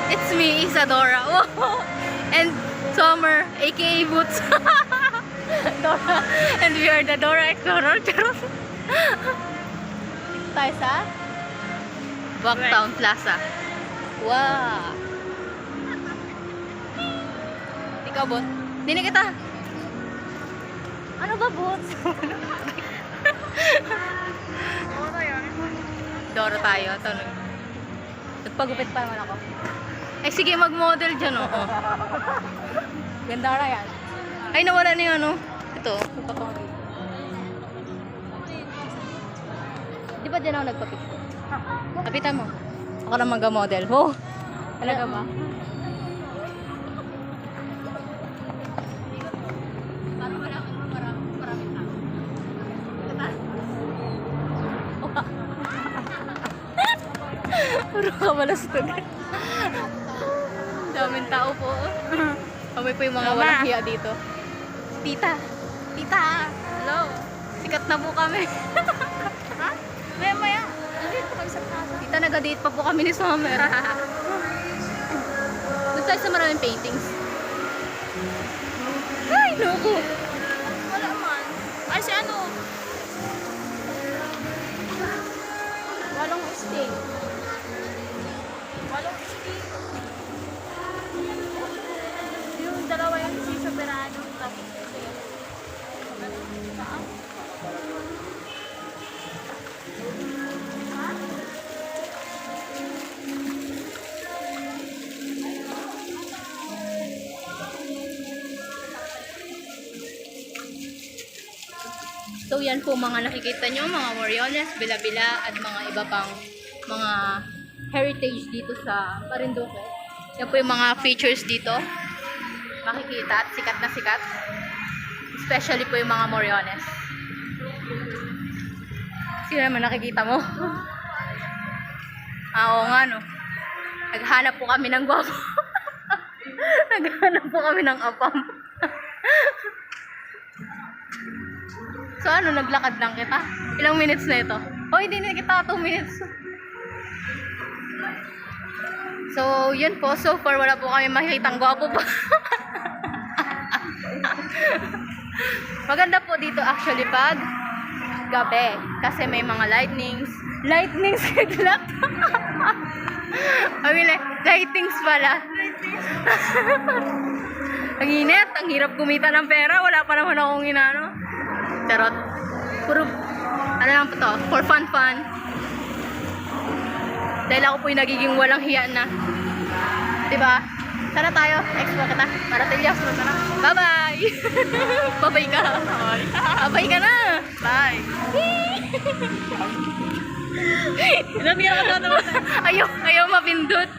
It's me, Isadora. Wow. And Summer, aka Boots. Dora. And we are the Dora Explorer. Tayo sa Bucktown Plaza. Wow. Ikaw, Bot? Dini kita. Ano ba, Bot? Dora tayo. Tanong. Nagpagupit pa naman ako. Eh, sige, mag-model dyan, oo. Ganda na yan. Ay, nawala na yung ano. Ito. Di ba dyan ako nagpapicture? Kapitan mo. Ako na mag-model. Oh! Talaga ba? Parang wala kang maraming tao. Puro ka malastog. Daming tao po. Kami po yung mga walang hiya dito. Tita! Tita! Hello! Sikat na po kami. Ha? Maya-maya. Nandito kami sa plaza. Tita, nag-date pa po kami ni Summer. Doon tayo sa maraming paintings. Ay, naku! Wala man. Ay, si ano? Walong stay. Walong stay. Yung dalawa yung si Soberano. Tapos ito yun. Saan? Ha? So yan po mga nakikita nyo, mga Moriones, Bila-Bila at mga iba pang mga heritage dito sa Marinduque. Yan po yung mga features dito. Makikita at sikat na sikat. Especially po yung mga Moriones. Sino naman nakikita mo? Oo nga no. Naghanap po kami ng gwapo. Naghanap po kami ng apam. So ano, naglakad lang kita? Ilang minutes na ito? Oh, hindi na kita 2 minutes. So, yun po. So far, wala po kami makikitang gwapo pa. Maganda po dito actually pag gabi. Kasi may mga lightnings. Lightnings kaglat. I mean, lightings pala. Ang init. Ang hirap kumita ng pera. Wala pa naman akong inano. Charot. Puro, ano lang po to? For fun. Dahil ako po yung nagiging walang hiya na. Diba? Sana tayo. Expo kita. Para tilyas mo ka na. Bye-bye! Bye-bye ka. Bye-bye ka na. Bye. Ayaw mapindot.